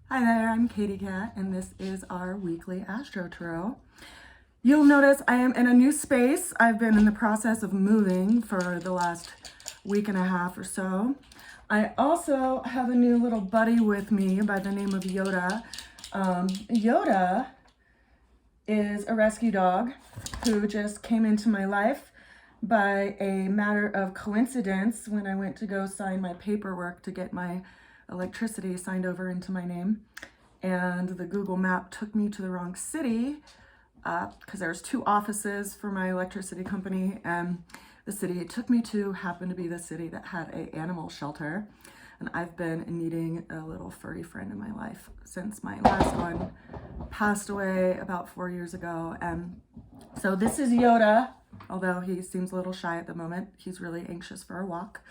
Hi there, I'm Katie Cat, and this is our weekly AstroTarot. You'll notice I am in a new space. I've been in the process of moving for the last week and a half or so. I also have a new little buddy with me by the name of Yoda. Yoda is a rescue dog who just came into my life by a matter of coincidence when I went to go sign my paperwork to get my electricity signed over into my name. And the Google map took me to the wrong city because there's two offices for my electricity company, and the city it took me to happened to be the city that had an animal shelter. And I've been needing a little furry friend in my life since my last one passed away about 4 years ago. And so this is Yoda, although he seems a little shy at the moment. He's really anxious for a walk.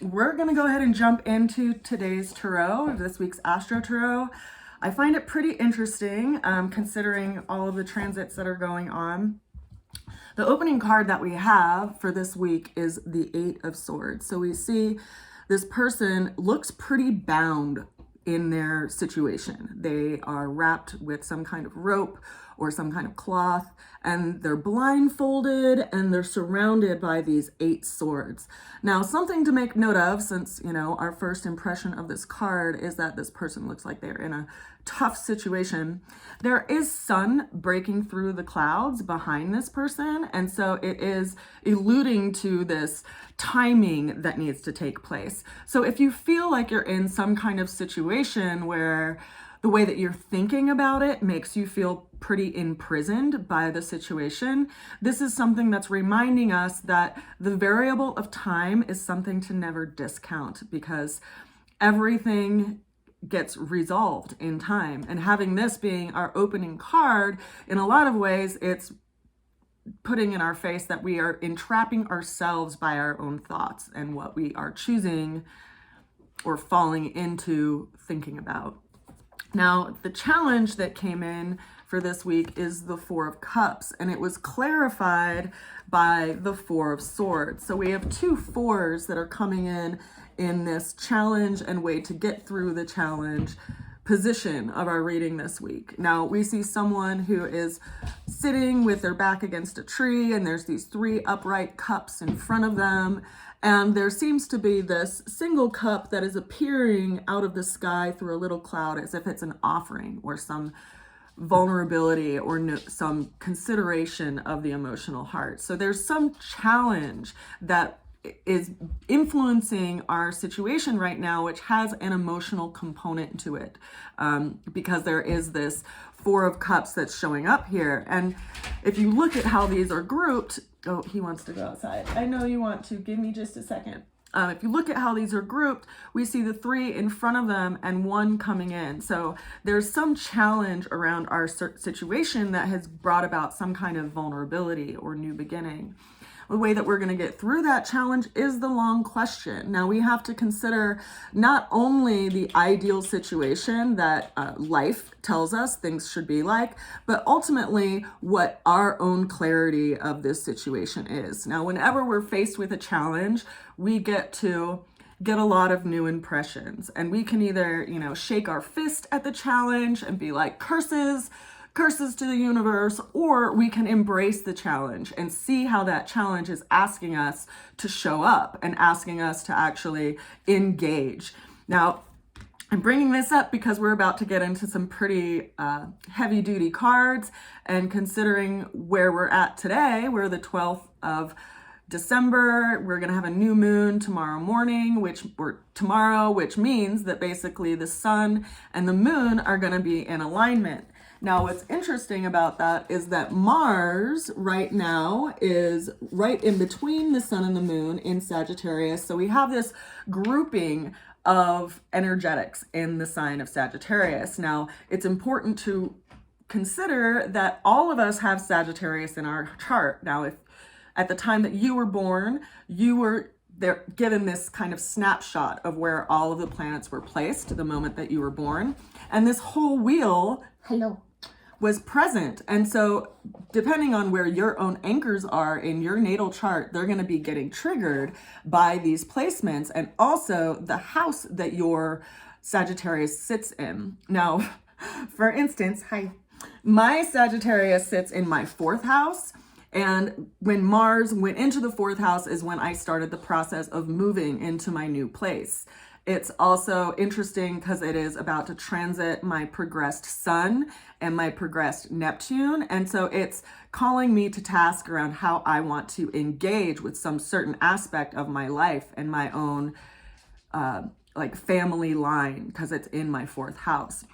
We're going to go ahead and jump into today's tarot, this week's AstroTarot. I find it pretty interesting considering all of the transits that are going on. The opening card that we have for this week is the Eight of Swords. So we see this person looks pretty bound in their situation. They are wrapped with some kind of rope or some kind of cloth, and they're blindfolded and they're surrounded by these 8 swords. Now, something to make note of, since, our first impression of this card is that this person looks like they're in a tough situation. There is sun breaking through the clouds behind this person, and so it is alluding to this timing that needs to take place. So if you feel like you're in some kind of situation where the way that you're thinking about it makes you feel pretty imprisoned by the situation, this is something that's reminding us that the variable of time is something to never discount, because everything gets resolved in time. And having this being our opening card, in a lot of ways, it's putting in our face that we are entrapping ourselves by our own thoughts and what we are choosing or falling into thinking about. Now, the challenge that came in for this week is the Four of Cups, and it was clarified by the Four of Swords. So we have 2 fours that are coming in this challenge and way to get through the challenge position of our reading this week. Now, we see someone who is sitting with their back against a tree, and there's these 3 upright cups in front of them. And there seems to be this single cup that is appearing out of the sky through a little cloud as if it's an offering or some vulnerability or some consideration of the emotional heart. So there's some challenge that is influencing our situation right now, which has an emotional component to it, because there is this 4 of Cups that's showing up here. And if you look at how these are grouped, oh, he wants to go outside. I know you want to. Give me just a second. If you look at how these are grouped, we see the 3 in front of them and 1 coming in. So there's some challenge around our situation that has brought about some kind of vulnerability or new beginning. The way that we're going to get through that challenge is the long question. Now, we have to consider not only the ideal situation that life tells us things should be like, but ultimately what our own clarity of this situation is. Now, whenever we're faced with a challenge, we get to get a lot of new impressions, and we can either, shake our fist at the challenge and be like, curses to the universe, or we can embrace the challenge and see how that challenge is asking us to show up and asking us to actually engage. Now, I'm bringing this up because we're about to get into some pretty heavy duty cards, and considering where we're at today, we're the 12th of December. We're going to have a new moon tomorrow morning, which means that basically the sun and the moon are going to be in alignment. Now, what's interesting about that is that Mars right now is right in between the sun and the moon in Sagittarius. So we have this grouping of energetics in the sign of Sagittarius. Now, it's important to consider that all of us have Sagittarius in our chart. Now, if at the time that you were born, you were given this kind of snapshot of where all of the planets were placed the moment that you were born. And this whole wheel, was present. And so depending on where your own anchors are in your natal chart, they're going to be getting triggered by these placements, and also the house that your Sagittarius sits in. Now, for instance, my Sagittarius sits in my 4th house. And when Mars went into the 4th house is when I started the process of moving into my new place. It's also interesting because it is about to transit my progressed Sun and my progressed Neptune. And so it's calling me to task around how I want to engage with some certain aspect of my life and my own like family line, because it's in my 4th house.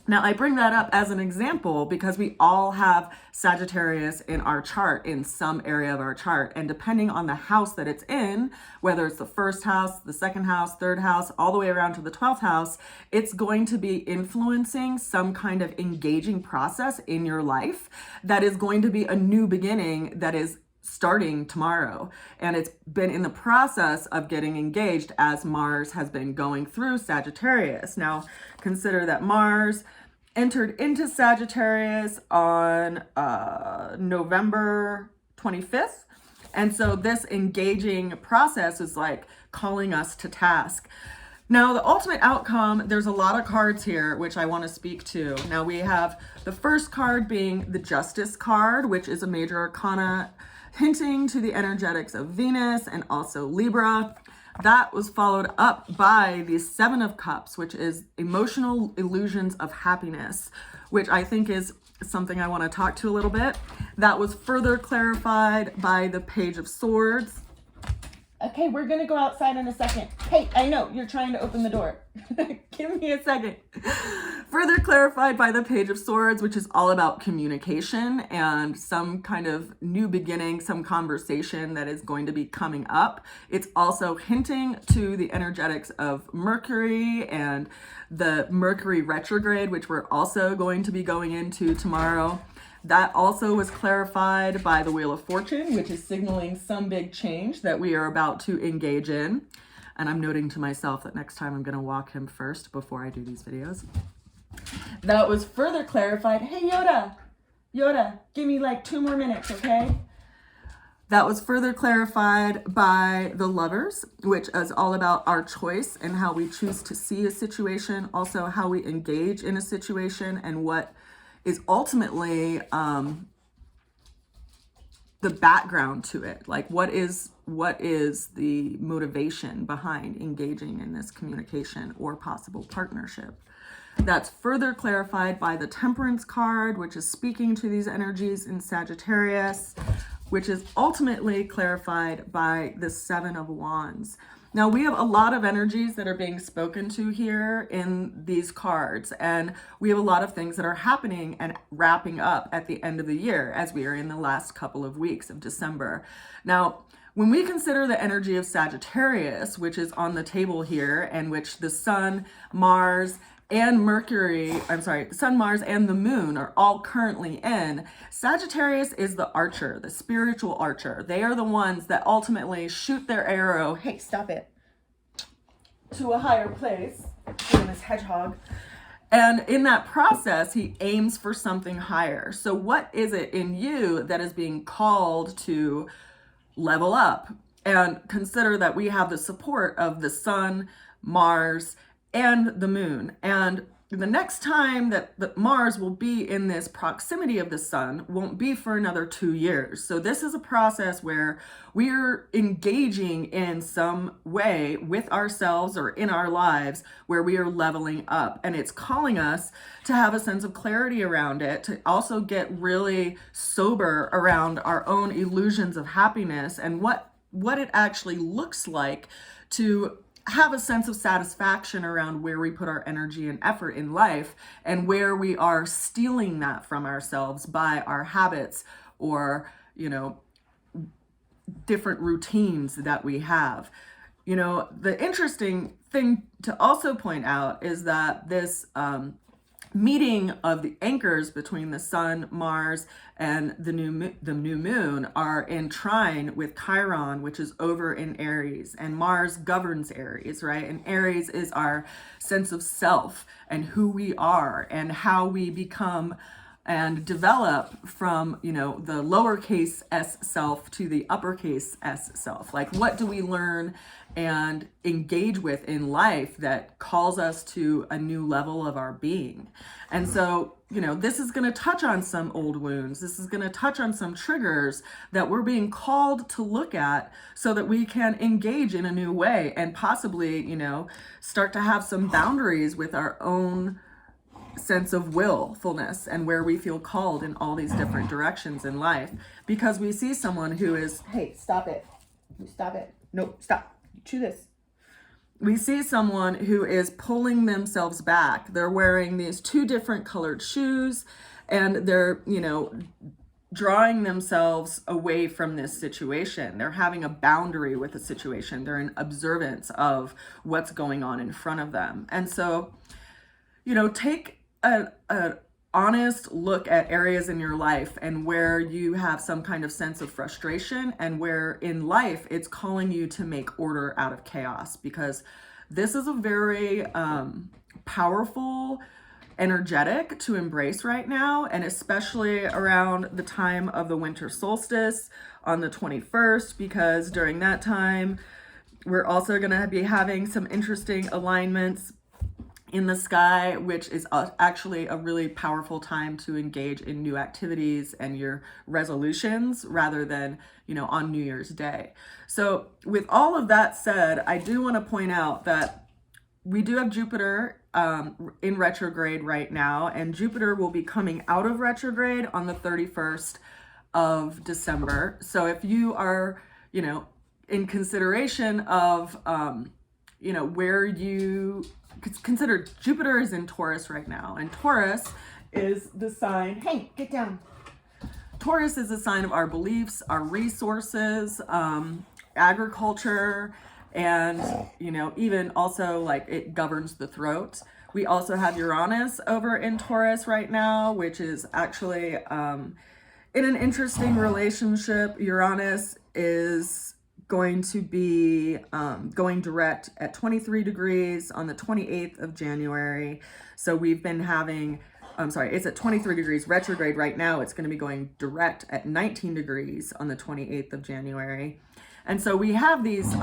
Now, I bring that up as an example because we all have Sagittarius in our chart, in some area of our chart. And depending on the house that it's in, whether it's the 1st house, the 2nd house, 3rd house, all the way around to the 12th house, it's going to be influencing some kind of engaging process in your life that is going to be a new beginning that is starting tomorrow. And it's been in the process of getting engaged as Mars has been going through Sagittarius. Now, consider that Mars entered into Sagittarius on November 25th. And so this engaging process is like calling us to task. Now, the ultimate outcome, there's a lot of cards here, which I want to speak to. Now, we have the first card being the Justice card, which is a major arcana hinting to the energetics of Venus and also Libra. That was followed up by the 7 of Cups, which is emotional illusions of happiness, which I think is something I want to talk to a little bit. That was further clarified by the Page of Swords. Okay, we're going to go outside in a second. Hey, I know, you're trying to open the door. Give me a second. Further clarified by the Page of Swords, which is all about communication and some kind of new beginning, some conversation that is going to be coming up. It's also hinting to the energetics of Mercury and the Mercury retrograde, which we're also going to be going into tomorrow. That also was clarified by the Wheel of Fortune, which is signaling some big change that we are about to engage in. And I'm noting to myself that next time I'm going to walk him first before I do these videos. That was further clarified. Hey, Yoda, give me like 2 more minutes, okay? That was further clarified by the Lovers, which is all about our choice and how we choose to see a situation, also how we engage in a situation, and what is ultimately the background to it. Like what is the motivation behind engaging in this communication or possible partnership. That's further clarified by the Temperance card, which is speaking to these energies in Sagittarius, which is ultimately clarified by the 7 of Wands. Now, we have a lot of energies that are being spoken to here in these cards, and we have a lot of things that are happening and wrapping up at the end of the year as we are in the last couple of weeks of December. Now, when we consider the energy of Sagittarius, which is on the table here, and which the Sun, Mars, and Sun, Mars, and the Moon are all currently in, Sagittarius is the archer, the spiritual archer. They are the ones that ultimately shoot their arrow, hey, stop it, to a higher place, in this hedgehog. And in that process, he aims for something higher. So what is it in you that is being called to level up? And consider that we have the support of the Sun, Mars, and the Moon. And the next time that Mars will be in this proximity of the Sun won't be for another 2 years. So this is a process where we're engaging in some way with ourselves or in our lives where we are leveling up. And it's calling us to have a sense of clarity around it, to also get really sober around our own illusions of happiness and what it actually looks like to have a sense of satisfaction around where we put our energy and effort in life and where we are stealing that from ourselves by our habits or, different routines that we have. The interesting thing to also point out is that this meeting of the anchors between the Sun, Mars, and the new moon are in trine with Chiron, which is over in Aries, and Mars governs Aries, right? And Aries is our sense of self and who we are and how we become and develop from, the lowercase s self to the uppercase s self. Like, what do we learn and engage with in life that calls us to a new level of our being. And so, this is going to touch on some old wounds. This is going to touch on some triggers that we're being called to look at so that we can engage in a new way and possibly, start to have some boundaries with our own sense of willfulness and where we feel called in all these different directions in life, because we see someone who is, hey, stop it. You stop it. No, stop. You chew this. We see someone who is pulling themselves back. They're wearing these 2 different colored shoes, and they're, drawing themselves away from this situation. They're having a boundary with the situation. They're in observance of what's going on in front of them. And so, take an honest look at areas in your life and where you have some kind of sense of frustration, and where in life it's calling you to make order out of chaos, because this is a very powerful energetic to embrace right now, and especially around the time of the winter solstice on the 21st, because during that time we're also going to be having some interesting alignments in the sky, which is actually a really powerful time to engage in new activities and your resolutions rather than, on New Year's Day. So with all of that said, I do want to point out that we do have Jupiter in retrograde right now, and Jupiter will be coming out of retrograde on the 31st of December. So if you are, in consideration of, where you consider, Jupiter is in Taurus right now, and Taurus is the sign, hey, get down. Taurus is a sign of our beliefs, our resources, agriculture, and, even also like it governs the throat. We also have Uranus over in Taurus right now, which is actually in an interesting relationship. Uranus is going to be going direct at 23 degrees on the 28th of January. So we've been having, it's at 23 degrees retrograde right now. It's going to be going direct at 19 degrees on the 28th of January. And so we have these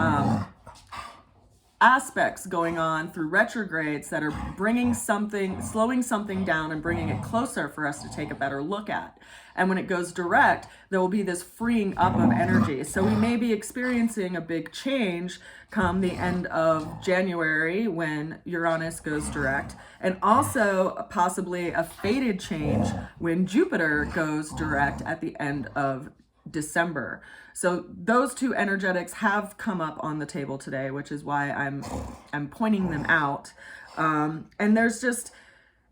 aspects going on through retrogrades that are bringing something, slowing something down and bringing it closer for us to take a better look at. And when it goes direct, there will be this freeing up of energy. So we may be experiencing a big change come the end of January when Uranus goes direct, and also possibly a fated change when Jupiter goes direct at the end of December. So those 2 energetics have come up on the table today, which is why I'm pointing them out. And there's just,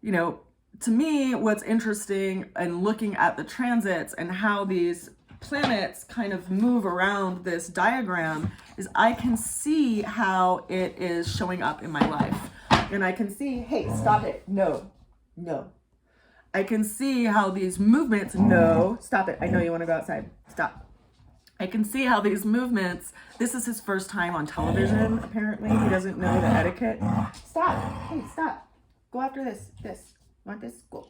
to me, what's interesting in looking at the transits and how these planets kind of move around this diagram is I can see how it is showing up in my life. And I can see, hey, stop it. No. I can see how these movements, no, stop it. I know you want to go outside. Stop. I can see how these movements, this is his first time on television, apparently. He doesn't know the etiquette. Stop. Hey, stop. Go after this. This. Want this? Go.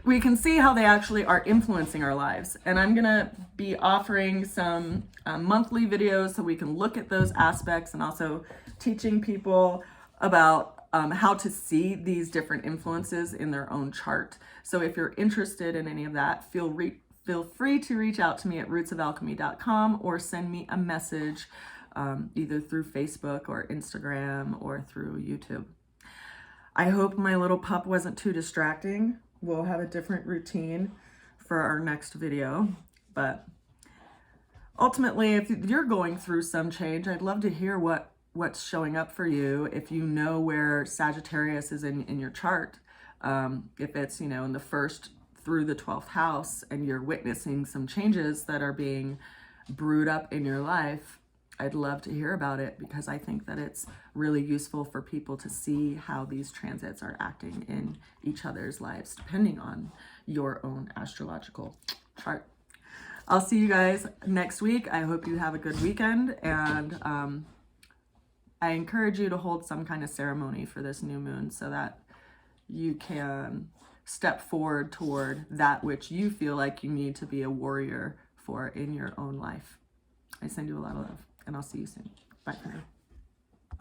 We can see how they actually are influencing our lives. And I'm going to be offering some monthly videos so we can look at those aspects, and also teaching people about how to see these different influences in their own chart. So if you're interested in any of that, feel free to reach out to me at rootsofalchemy.com or send me a message either through Facebook or Instagram or through YouTube. I hope my little pup wasn't too distracting. We'll have a different routine for our next video, but ultimately, if you're going through some change, I'd love to hear what's showing up for you. If you know where Sagittarius is in your chart, if it's, in the 1st through the 12th house, and you're witnessing some changes that are being brewed up in your life, I'd love to hear about it, because I think that it's really useful for people to see how these transits are acting in each other's lives, depending on your own astrological chart. I'll see you guys next week. I hope you have a good weekend, and I encourage you to hold some kind of ceremony for this new moon so that you can step forward toward that which you feel like you need to be a warrior for in your own life. I send you a lot of love, and I'll see you soon. Bye for now.